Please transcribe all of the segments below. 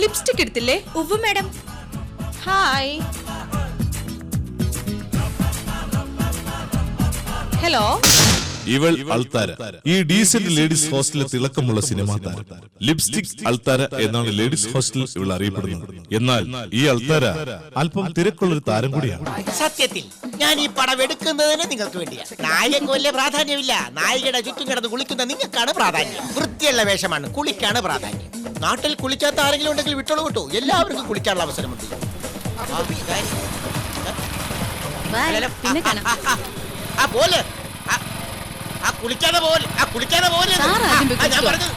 Lipstick എടുത്തില്ലേ? ഉവ്വ് madam. Hi. Hello. ഇവൾ അൾത്താര, ഈ ഡീസന്റ് ലേഡീസ് ഹോസ്റ്റലിലെ തിളക്കമുള്ള സിനിമാ താരം. ലിപ്സ്റ്റിക് അൾത്താര എന്നാണ് ലേഡീസ് ഹോസ്റ്റലിൽ ഇവൾ അറിയപ്പെടുന്നത്. എന്നാൽ ഈ അൾത്താര അല്പം തിരക്കുള്ളൊരു താരം കൂടിയാണ്. സത്യത്തിൽ ഞാൻ ഈ പടം എടുക്കുന്നതിന് നിങ്ങൾക്ക് വേണ്ടിയാണ്. നായകക്ക് വലിയ പ്രാധാന്യമില്ല. നായികയുടെ ചുറ്റും കിടന്ന് കുളിക്കുന്ന നിങ്ങൾക്കാണ് പ്രാധാന്യം. വൃത്തിയുള്ള വേഷമാണ്, കുളിക്കാണ് പ്രാധാന്യം. നാട്ടിൽ കുളിക്കാത്ത ആരെങ്കിലും ഉണ്ടെങ്കിൽ വിട്ടോളൂ വിട്ടു. എല്ലാവർക്കും കുളിക്കാനുള്ള അവസരമുണ്ട്. കുളിക്കാതെ പോലെ ഞാൻ പറഞ്ഞു.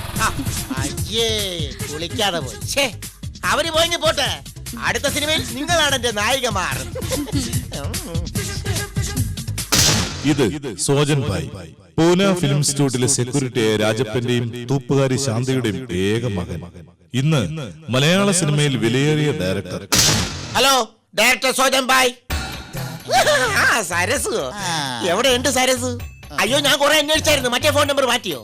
അയ്യേ, കുളിക്കാതെ പോയി. ഛേ, അവര് പോയെങ്കിൽ പോട്ടെ. അടുത്ത സിനിമയിൽ നിങ്ങളാണ് എന്റെ നായികമാർ. ഇത് സോജൻ ഭായ്, പൂന ഫിലിം ഇൻസ്റ്റിറ്റ്യൂട്ടിലെ സെക്യൂരിറ്റിയായ രാജപ്പന്റെയും തൂപ്പുകാരി ശാന്തയുടെയും ഏക മകൻ. ഇന്ന് മലയാള സിനിമയിൽ വിലയേറിയ director. Hello, director Sojan bhai. Saras എവിടെയുണ്ട് സരസ്? അയ്യോ, ഞാൻ കുറെ അന്വേഷിച്ചായിരുന്നു. മറ്റേ ഫോൺ നമ്പർ മാറ്റിയോ?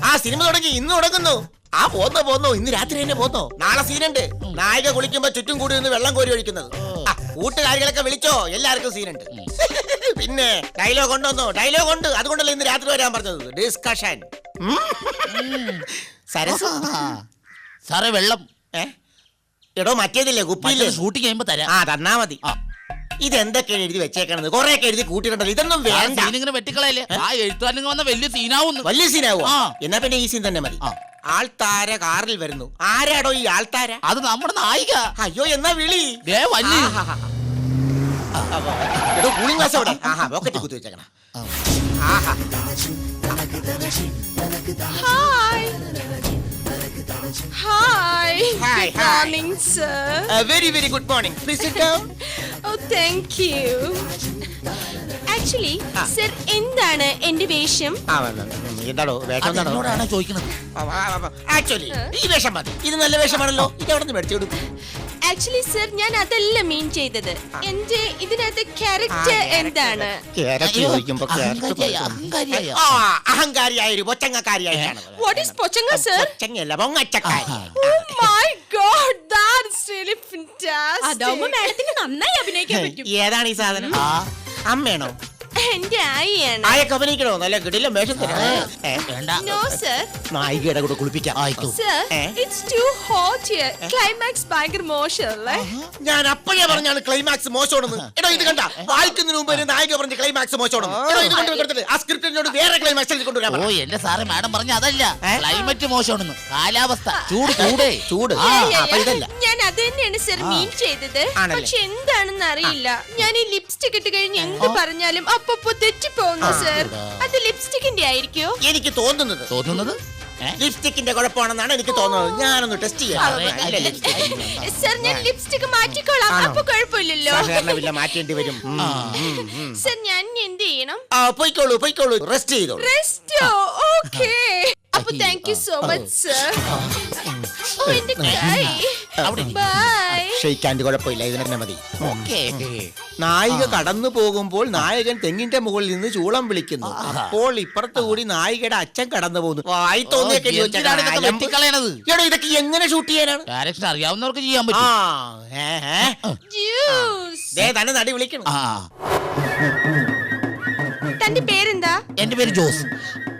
ആ സിനിമ തുടങ്ങി, ഇന്ന് തുടങ്ങുന്നു. ആ പോന്നോ ഇന്ന് രാത്രി തന്നെ പോന്നോ. നാളെ സീനുണ്ട്. നായിക കുളിക്കുമ്പോ ചുറ്റും കൂടി നിന്ന് വെള്ളം കോരി ഒഴിക്കുന്നത്. കൂട്ടുകാരികളൊക്കെ വിളിച്ചോ, എല്ലാവർക്കും സീനുണ്ട്. പിന്നെ ഡയലോഗ് ഉണ്ടോന്നോ? ഡയലോഗ് ഉണ്ട്, അതുകൊണ്ടല്ലേ ഇന്ന് രാത്രി വരാൻ പറഞ്ഞത്. ഡിസ്കഷൻ. സരസ് സാറേ, വെള്ളം. എടോ, മറ്റേതില്ലേ കുപ്പിയില്ലേ? ഷൂട്ടിങ് ചെയ്യുമ്പോ തരാം. തന്നാ മതി. ഇതെന്തൊക്കെയാണ് എഴുതി വെച്ചേക്കണത്? കൊറേ എഴുതി കൂട്ടിയിട്ടുണ്ടല്ലോ. ഇതൊന്നും വേണ്ട. ഇങ്ങനെ വെട്ടിക്കളയല്ലേ. ആ എഴുത്തുകാരൻ വന്ന വലിയ സീനാവുന്നു. വലിയ സീനാവോ? എന്നാ പിന്നെ ഈ സീൻ തന്നെ മതി. ആൾത്താര കാറിൽ വരുന്നു. ആരാടോ ഈ ആൾത്താര? അത് നമ്മുടെ നായിക. അയ്യോ, എന്നാ വിളി. കൂളിംഗ് ഗ്ലാസ് അവിടെ. പോക്കറ്റ് കുത്തി വെച്ചേക്കണ. Hi. Good morning, sir. Very good morning. Please sit down. Oh, thank you. Actually, sir, എന്താണ് എന്റെ വേഷം? എന്താണോ വേഷം? എന്നോടാണ് ചോദിക്കുന്നത്. ആക്ച്വലി ഈ വേഷം മതി. ഇത് നല്ല വേഷമാണല്ലോ. ഇത് എവിടെ നിന്ന് മേടിച്ചു കൊടുക്കും? ആക്ച്വലി സർ, ഞാൻ അതല്ല മീൻ ചെയ്തത്. എന്റെ ഇതിനകത്ത് ക്യാരക്ടർ എന്താണ്? അഹങ്കാരിയായ ഒരു പൊച്ചങ്ങക്കാരിയായിട്ടാണ്. What is പൊച്ചങ്ങ, sir? പൊച്ചങ്ങയല്ല, പൊങ്ങച്ചക്കാരി. Oh my God, that's really fantastic. അതാവുമ്പോ മാഡത്തിന് നന്നായി അഭിനയിക്കാൻ പറ്റും. ഏതാണ് ഈ സാധനം? അമ്മയാണോ? എന്റെ ആയിയാണ്. ആയൊക്കെ അഭിനയിക്കണോ? നല്ല കിടിലം വേഷം തരാം. No, sir. നായികയുടെ കൂടെ കുളിപ്പിക്കാം. Sir, it's too hot here. Climax ഭയങ്കര മോശമല്ലേ? ഞാൻ അപ്പോഴേ പറഞ്ഞാണ് ക്ലൈമാക്സ് മോശമാണെന്ന്. എടോ, ഇത് കണ്ട, വായിക്കുന്നതിന് മുമ്പ് നായിക പറഞ്ഞ ക്ലൈമാക്സ് മോശമാണെന്ന്. എടോ, ഇത് കൊണ്ടുവരുന്നത് ആ സ്ക്രിപ്റ്റിനോട് വേറെ ക്ലൈമാക്സ് കൊണ്ടുവരാം. ഓ, എന്റെ സാറ് മാഡം പറഞ്ഞ അതല്ല, ക്ലൈമറ്റ് മോശമാണെന്ന്. കാലാവസ്ഥ ചൂട്. ഞാൻ അത് തന്നെയാണ് സർ മീൻ ചെയ്തത്. പക്ഷെ എന്താണെന്ന് അറിയില്ല. ഞാൻ ഈ ലിപ്സ്റ്റിക് ഇട്ട് കഴിഞ്ഞ് എന്ത് പറഞ്ഞാലും അപ്പൊ തെറ്റിപ്പോകുന്നു സർ. അത് ലിപ്സ്റ്റിക്കിന്റെ ആയിരിക്കോ? എനിക്ക് തോന്നുന്നത് ലിപ്സ്റ്റിക്കിന്റെ കുഴപ്പമാണെന്നാണ് എനിക്ക് തോന്നുന്നത്. ഞാനൊന്ന് ടെസ്റ്റ് ചെയ്യാം. സർ, ഞാൻ ലിപ്സ്റ്റിക് മാറ്റിക്കോളാം. അപ്പൊ കുഴപ്പമില്ലല്ലോ. മാറ്റേണ്ടി വരും. സർ, ഞാൻ എന്ത് ചെയ്യണം? പോയിക്കോളൂ. റെസ്റ്റ് ചെയ്തോളൂ. റെസ്റ്റോ? ഓക്കേ. അപ്പൊ thank you so much sir. എന്റെ കൈ. ബൈ. ഷെയ്ക്കാൻ്റെ കുഴപ്പമില്ല, ഇത് തന്നെ മതി. നായിക കടന്നു പോകുമ്പോൾ നായകൻ തെങ്ങിന്റെ മുകളിൽ നിന്ന് ചൂളം വിളിക്കുന്നു. അപ്പോൾ ഇപ്പുറത്ത് കൂടി നായികയുടെ അച്ഛൻ കടന്നു പോകുന്നു. വായി തോന്നിയൊക്കെ ഇതൊക്കെ എങ്ങനെ ഷൂട്ട് ചെയ്യാനാണ്? ഡയറക്ഷൻ അറിയാവുന്നവർക്ക് ചെയ്യാൻ പറ്റും. തന്നെ നടി വിളിക്കണം. തന്റെ പേരെന്താ? എന്റെ പേര് ജോസ്.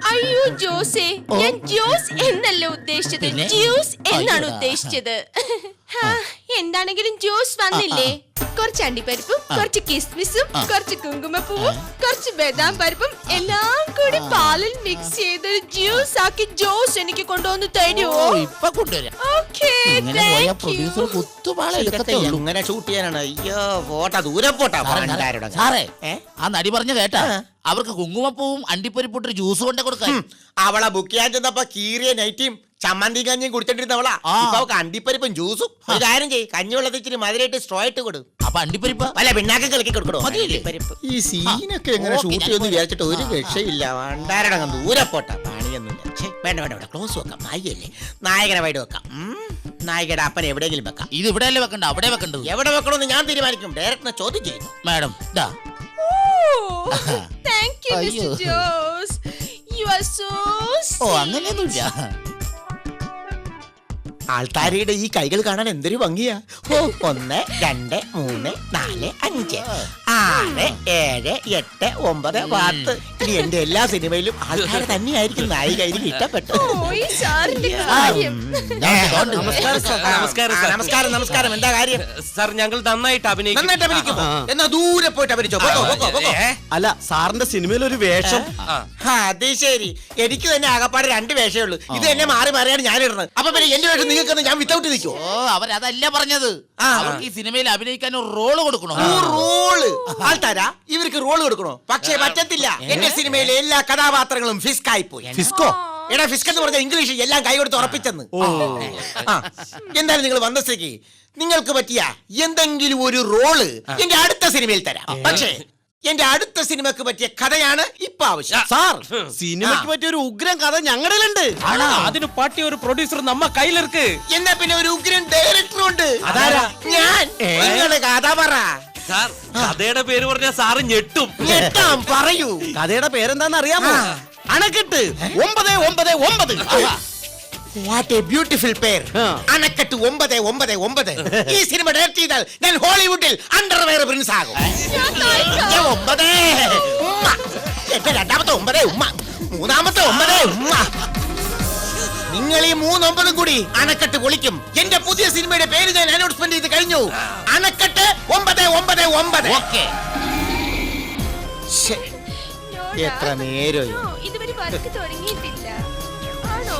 അയ്യോ ജോസേ, ഞാൻ ജോസ് എന്നല്ല ഉദ്ദേശിച്ചത്, ജ്യൂസ് എന്നാണ് ഉദ്ദേശിച്ചത്. എന്താണെങ്കിലും ജ്യൂസ് വന്നില്ലേ? കുറച്ച് അണ്ടിപ്പരിപ്പും കുറച്ച് കിസ്മിസും കുറച്ച് കുങ്കുമപ്പൂവും കുറച്ച് ബദാം പരിപ്പും എല്ലാം കൂടി പാലിൽ മിക്സ് ചെയ്ത് ജ്യൂസ് ആക്കി ജോസ് എനിക്ക് കൊണ്ടുവന്ന് തരുമോ? ഇപ്പൊ കൊണ്ടുവരാം. എങ്ങനെ ഷൂട്ട് ചെയ്യാനാണ്? അയ്യോ, പോട്ടാ, ദൂരെ പോട്ടാ. സാറേ, ആ നടി പറഞ്ഞ കേട്ടാ, അവർക്ക് കുങ്കുമപ്പൂവും അണ്ടിപ്പരിപ്പൊട്ടൊരു ജ്യൂസ് കൊണ്ട് കൊടുക്കാൻ. അവളെ ബുക്ക് ചെയ്യാൻ ചെന്നപ്പോ കീറിയ നൈറ്റിയും ചമ്മന്തി കഞ്ഞിയും കുടിച്ചോണ്ടിരുന്നവളാ. ഇപ്പൊ അണ്ടിപ്പരിപ്പും ജ്യൂസും. ഒരു കാര്യം ചെയ്യ്, കഞ്ഞിവെള്ളത്തിൽ ഇച്ചിരി മധുരമായിട്ട് സ്ട്രോ ഇട്ട് കൊടു. അപ്പൊ അണ്ടിപ്പരിപ്പ് അല്ല, പിന്നാക്കം കളിക്കി കൊടുക്കണോ? ഈ സീനൊക്കെ എങ്ങനെ ഷൂട്ട് ചെയ്യുമെന്ന് വിചാരിച്ചിട്ട് ഒരു രക്ഷയില്ല. വണ്ടാരടങ്ങ് ദൂരെ പോട്ടാ. പണിയൊന്നുമില്ല. വേണ്ട, ക്ലോസ് വെക്കാം. നായികല്ലേ, നായകനെ വൈഡ് വെക്കാം. നായികയുടെ അപ്പനെ എവിടെയെങ്കിലും വെക്കാം. ഇത് ഇവിടെയല്ലേ വെക്കണ്ട, അവിടെ വെക്കണ്ടത്. എവിടെ വെക്കണമെന്ന് ഞാൻ തീരുമാനിക്കും. ഡയറക്ടറിനെ ചോദ്യം ചെയ്യും. Madam, thank you mister Jose. You are so sweet. അങ്ങനെയൊന്നുമില്ല. ആൾത്താരയുടെ ഈ കൈകൾ കാണാൻ എന്തൊരു ഭംഗിയാ. ഓ, 1 2 3 4 5 6 7 8 9 10. ഇനി എന്റെ എല്ലാ സിനിമയിലും ആൾക്കാർ തന്നെയായിരിക്കും നായിക. എനിക്ക് ഇഷ്ടപ്പെട്ടു. ഓ, ഈ സാറിന്റെ കാര്യം. നമസ്കാരം നമസ്കാരം. എന്താ കാര്യം? സാർ ഞങ്ങൾ നന്നായിട്ട് അഭിനയിക്കും. നന്നായിട്ട് അഭിനയിക്കും. എന്നാ ദൂരെ പോയിട്ട് അഭിനയിച്ചോ. പോകോ, പോകോ, പോകോ. അല്ല സാറിന്റെ സിനിമയിൽ ഒരു വേഷം. അത് ശരി. എനിക്ക് തന്നെ ആകപ്പാടെ 2 വേഷമേ ഉള്ളൂ. ഇത് എന്നെ മാറി മാറിയാണ് ഞാൻ ഇടുന്നത്. അപ്പൊ പിന്നെ എന്റെ വേഷം നിങ്ങൾക്ക് ഞാൻ വിത്തൗട്ട് നിൽക്കോ? ഓ അവരതല്ല പറഞ്ഞത്. അവർക്ക് ഈ സിനിമയിൽ അഭിനയിക്കാൻ ഒരു റോള് കൊടുക്കണോ? റോള് ആൾത്താരാ ഇവർക്ക് റോള് കൊടുക്കണോ? പക്ഷേ പറ്റത്തില്ല. എന്റെ സിനിമയിലെ എല്ലാ കഥാപാത്രങ്ങളും ഫിസ്കായി പോയി. ഫിസ്കോ? എടാ ഫിസ്ക് എന്ന് പറഞ്ഞ ഇംഗ്ലീഷ് എല്ലാം കൈ കൊടുത്ത് ഉറപ്പിച്ചെന്ന്. എന്തായാലും നിങ്ങൾ വന്ന സ്ഥിതിക്ക് നിങ്ങൾക്ക് പറ്റിയ എന്തെങ്കിലും ഒരു റോള് എന്റെ അടുത്ത സിനിമയിൽ തരാം. പക്ഷേ എന്റെ അടുത്ത സിനിമക്ക് പറ്റിയ കഥയാണ് ഇപ്പൊ ആവശ്യം. സാർ സിനിമയ്ക്ക് പറ്റിയ ഒരു ഉഗ്രം കഥ ഞങ്ങളുണ്ട്. അതിന് പാട്ടിയ ഒരു പ്രൊഡ്യൂസർ നമ്മ കയ്യിലിருக்கு. എന്നാ പിന്നെ ഒരു ഉഗ്രൻ ഡയറക്ടർ ഉണ്ട്. അതാരാ? ഞാൻ. നിങ്ങള് കഥ പറ. സാർ കഥയുടെ പേര് പറഞ്ഞ സാറ് ഞെട്ടും. ഞെട്ടാം, പറയൂ. കഥയുടെ പേരെന്താന്ന് അറിയാമോ? അണക്കെട്ട് 999. വാട്ട് എ ബ്യൂട്ടിഫുൾ പേർ. അണക്കെട്ട് 999. ഈ സിനിമ ഡയറക്ട് ചെയ്താൽ ഞാൻ ഹോളിവുഡിൽ അണ്ടർവെയർ പ്രിൻസ് ആകും. 9 ഉമ്മ. എന്റെ രണ്ടാമത്തെ 9 ഉമ്മ. മൂന്നാമത്തെ 9 ഉമ്മ. നിങ്ങൾ ഈ 3 കൂടി അണക്കെട്ട് പൊളിക്കും. എന്റെ പുതിയ സിനിമയുടെ പേര് ഞാൻ അനൗൺസ്മെന്റ് ചെയ്ത് കഴിഞ്ഞു. അണക്കെട്ട് 999. ഓക്കേ. എത്ര നേരം ഓ, ഇതുവരെ വർക്ക് തുടങ്ങിയിട്ടില്ല. ആണോ?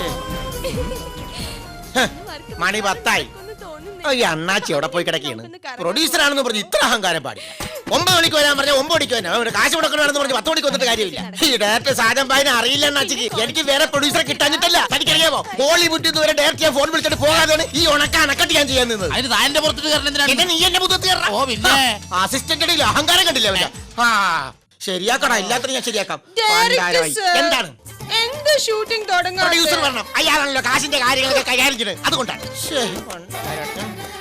മണി 10 ഒന്ന് തോന്നുന്നു. ഈ അണ്ണാച്ചി എവിടെ പോയി കിടക്കുകയാണ്? പ്രൊഡ്യൂസർ ആണെന്ന് പറഞ്ഞ് ഇത്ര അഹങ്കാരം പാടില്ല. 9 മണിക്ക് വരാൻ പറഞ്ഞ 9 മണിക്ക് വരാൻ. കാശ് മുടക്കണമെന്ന് പറഞ്ഞ് 10 മണിക്ക് വന്നിട്ട് കാര്യമില്ല. ഈ ഡയറക്ടർ സാജൻ ഭായിനെ അറിയില്ല അണ്ണാച്ചിക്ക്. എനിക്ക് വേറെ പ്രൊഡ്യൂസറെ കിട്ടാഞ്ഞിട്ടല്ല. തനിക്കറിയാമോ ഹോളിവുഡിൽ നിന്ന് വരെ ഡയറക്ട് ചെയ്യാൻ ഫോൺ വിളിച്ചിട്ട് പോകാതെയാണ് ഈ അണക്കെട്ട് ഞാൻ ചെയ്യാൻ നിന്നത്. അതിന് താന്റെ പുറത്തിട്ട് കാരണം എന്തിനാണ്? പിന്നെ നീ എന്റെ മുഖത്ത് കയറാ. ഓ പിന്നെ അസിസ്റ്റന്റ് അഹങ്കാരം കണ്ടില്ല അവന്റെ. ശരിയാക്കടാ, എല്ലാത്തിനും ഞാൻ ശരിയാക്കാം. ഡയറക്ടർ സർ, എന്താണ് എന്ത് ഷൂട്ടിംഗ് പ്രൊഡ്യൂസർ തുടങ്ങാൻ? പറഞ്ഞു. അയാളാണല്ലോ കാശിന്റെ കാര്യങ്ങളൊക്കെ കൈകാര്യം ചെയ്യുന്നത്. അതുകൊണ്ടാണ്.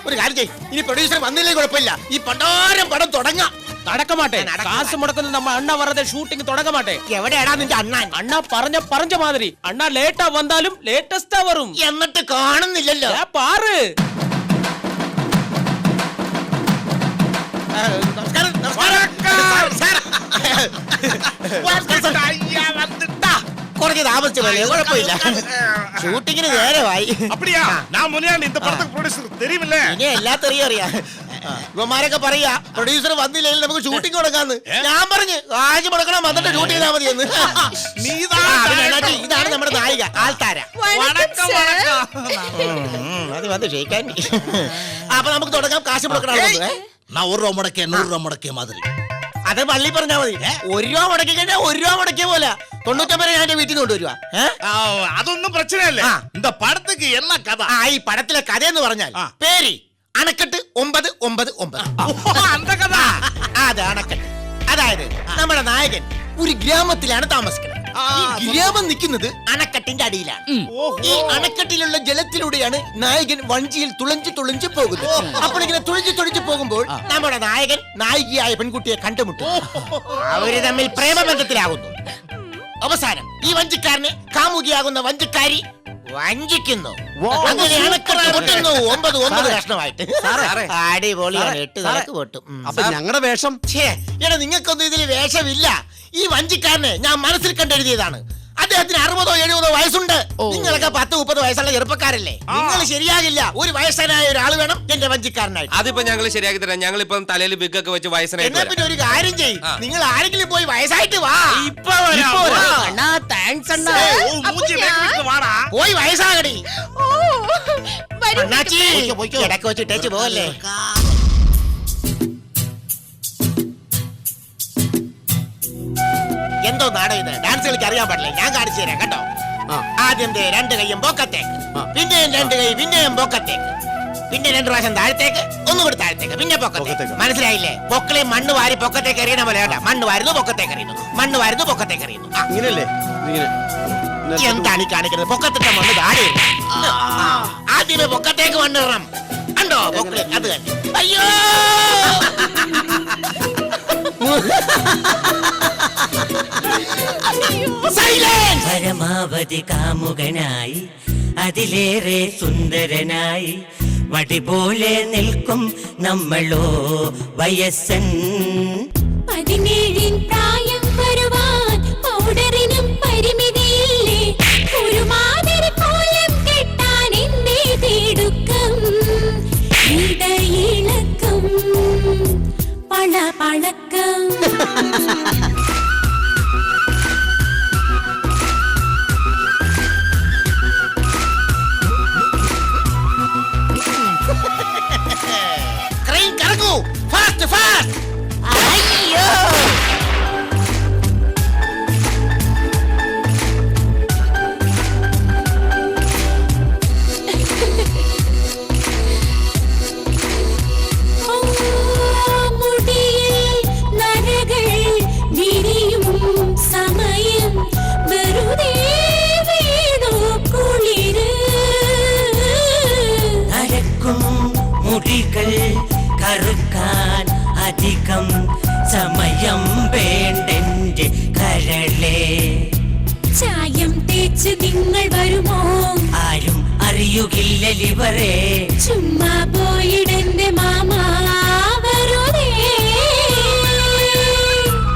ഒരു കാര്യം ചെയ്യ്. ഇനി പ്രൊഡ്യൂസർ വന്നില്ലേ കുഴപ്പമില്ല. ഈ പണ്ടാരം പടം തുടങ്ങാം. നടക്കമാട്ടെ. നടക്ക കാശ് മുടക്കുന്ന നമ്മ അണ്ണ വരതെ ഷൂട്ടിംഗ് തുടങ്ങമാട്ടെ. എവിടെയാടാ നിന്റെ അണ്ണാൻ? അണ്ണ പറഞ്ഞ മാതിരി അണ്ണ ലേറ്റാ വന്നാലും ലേറ്റസ്റ്റാ വരും. എന്നിട്ട് കാണുന്നില്ലല്ലോ. പാറ്. നമസ്കാരം, നമസ്കാരം. സാർ. കുറച്ച് താമസിച്ചു പോലെ കുഴപ്പമില്ല. ഷൂട്ടിങ്ങിന് നേരമായി. அப்படியா நான் முனியாண்டி இந்த படத்துக்கு ப்ரொடியூசர் தெரியுமில்ல ഇനി എല്ലാത്തറിയും അറിയാം. ഇവന്മാരൊക്കെ പറയാ പ്രൊഡ്യൂസർ വന്നില്ലെങ്കിൽ നമുക്ക് ഷൂട്ടിംഗ് കൊടുക്കാന്ന്. ഞാൻ പറഞ്ഞു കാശ് മുടക്കണം, വന്നിട്ട് ഷൂട്ട് ചെയ്താൽ മതിയെന്ന്. ഇതാണ് നമ്മുടെ നായിക ആൾത്താര. വണക്കം സർ. അത് വന്ന് ക്ഷയിക്കാൻ. അപ്പൊ നമുക്ക് തുടങ്ങാം. കാശ് മുടക്കണം. நான் 1 ரூபா முடக்கே 100 ரூபா முடக்கே மாதிரி. അത് പള്ളി പറഞ്ഞാ മതി. 1 രൂപ മുടക്കി കഴിഞ്ഞാൽ 1 രൂപ മുടക്കിയ പോലെ 99 ഞാൻ എന്റെ വീട്ടിൽ നിന്ന് കൊണ്ടുവരുവാ. അതൊന്നും പ്രശ്നം ഇല്ല. இந்த படத்துக்கு என்ன கதை? ഈ പടത്തിലെ കഥ എന്ന് പറഞ്ഞാൽ പേര് അണക്കെട്ട് 999. அந்த கதை. അത് അണക്കെട്ട്. അതായത് നമ്മുടെ നായകൻ ഒരു ഗ്രാമത്തിലാണ് താമസിക്കുന്നത്. ഈ ഗ്രാമം നിൽക്കുന്നത് അണക്കെട്ടിന്റെ അടിയിലാണ്. ഈ അണക്കെട്ടിലുള്ള ജലത്തിലൂടെയാണ് നായകൻ വഞ്ചിയിൽ തുളഞ്ചു പോകുന്നത്. അപ്പോൾ ഇങ്ങനെ തുളഞ്ചു പോകുമ്പോൾ നമ്മുടെ നായകൻ നായികയായ പെൺകുട്ടിയെ കണ്ടുമുട്ടും. അവര് തമ്മിൽ പ്രേമബന്ധത്തിലാകുന്നു. അവസാനം ഈ വഞ്ചിക്കാരനെ കാമുകിയാകുന്ന വഞ്ചിക്കാരി വഞ്ചിക്കുന്നു. അങ്ങനെ അണക്കെട്ട് പൊട്ടുന്നു 9 കഷ്ണമായിട്ട്. അടിപൊളിയാണ്. 8 തലക്ക് പൊട്ടും. അപ്പൊ ഞങ്ങളുടെ വേഷം എടാ നിങ്ങൾക്കൊന്നും ഇതിൽ വേഷമില്ല. ഈ വഞ്ചിക്കാരനെ ഞാൻ മനസ്സിൽ കണ്ടെഴുതിയതാണ്. അദ്ദേഹത്തിന് 60 70 വയസ്സുണ്ട്. നിങ്ങളൊക്കെ 10 30 വയസ്സുള്ള ചെറുപ്പക്കാരല്ലേ. നിങ്ങൾ ശരിയാകില്ല. ഒരു വയസ്സനായ ഒരാൾ വേണം എന്റെ വഞ്ചിക്കാരനായിട്ട്. അതിപ്പോ ഞങ്ങൾ ശരിയാക്കി തരാം. ഞങ്ങളിപ്പം തലയിൽ ബിഗൊക്കെ വെച്ച് എന്നാ വയസ്സനായിട്ട് പിന്നെ ഒരു കാര്യം ചെയ്യും. നിങ്ങൾ ആരെങ്കിലും പോയി വയസ്സായിട്ട് വാ. അണ്ണാ താങ്ക്സ് അണ്ണാ. ஓ மூஞ்சி மேக்கிட்டு வாடா. പോയി വയസ്സാകടി. ഓ, വരൂ. അണ്ണാച്ചി ഇടയ്ക്ക് വെച്ച് ഇട്ടേച്ച് പോവല്ലേ. എന്തോ നാടകം ഇത്. ഡാൻസ് കളിക്ക് അറിയാൻ പാടില്ല. ഞാൻ കാണിച്ചു തരാം കേട്ടോ. ആദ്യം 2 കൈയും പൊക്കത്തേക്ക്, പിന്നെയും 2 കൈ, പിന്നെയും പൊക്കത്തേക്ക്, പിന്നെ 2 പ്രാവശ്യം താഴത്തേക്ക്, ഒന്നുകൂടി താഴത്തേക്ക്, പിന്നെ പൊക്കത്തേക്ക്. മനസ്സിലായില്ലേ? പൊക്കളെ മണ്ണ് വാരി പൊക്കത്തേക്ക് എറിയണ പോലെ കേട്ടോ. മണ്ണ് വാരുന്നു പൊക്കത്തേക്ക് എറിയുന്നു, മണ്ണ് വാരുന്നു പൊക്കത്തേക്ക് എറിയുന്നു. ഇങ്ങനല്ലേ? എന്താണ് ഈ കാണിക്കുന്നത്? പൊക്കത്തിട്ട മണ്ണ് താഴെ. ആദ്യമേ പൊക്കത്തേക്ക് മണ്ണ് ഇടണം. കണ്ടോ പൊക്കളെ? അത് തന്നെ. അയ്യോ പരമാവധി കാമുകനായി അതിലേറെ സുന്ദരനായി വടി പോലെ നിൽക്കും നമ്മളോ വയസ്സൻ. 17 പ്രായം വരുവാൻ പൗഡറിനും പരിമിതിയില്ലേ, ഒരു മാതിരി കോലം കെട്ടാൻ എന്നെ തിടുക്കം, ഇടയിളക്കം പളപളക്കം. ക്രെയിൻ കറങ്ങൂ, ഫാസ്റ്റ് ഫാസ്റ്റ്. അയ്യോ മുടിയിൽ നരകൾ വിരിയും സമയം വെറുതെ വീണു കുളിര്. നരക്കും മുടികൾ കറുക്കാൻ അധികം സമയം വേണ്ടെന്റെ കരളെ. ചായം തേച്ച് നിങ്ങൾ വരുമോ? ആരും അറിയുകില്ല ലിവറേ. ചുമ്മാ പോയിടെന്റെ മാമാ വെറുതെ.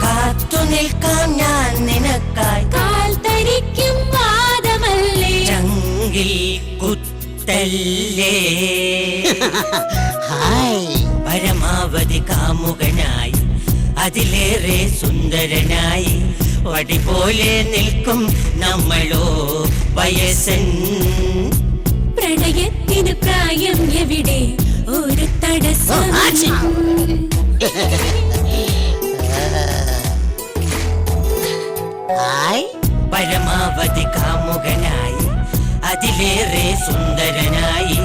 കാത്തു നിൽക്കാം ഞാൻ നിനക്കായി, കാൽ തരിക്കും വാദമല്ലേ, ചങ്കിൽ കുത്തല്ലേ. പരമാവധി കാമുകനായി അതിലേറെ സുന്ദരനായി വടി പോലെ നിൽക്കും നമ്മളോ വയസ്സൻ. പ്രണയത്തിന് പ്രായം എവിടെ ഒരു തടസ്സം. പരമാവധി കാമുകനായി അതിലേറെ സുന്ദരനായി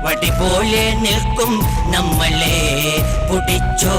വടി പോലെ നിൽക്കും നമ്മളെ പിടിച്ചോ.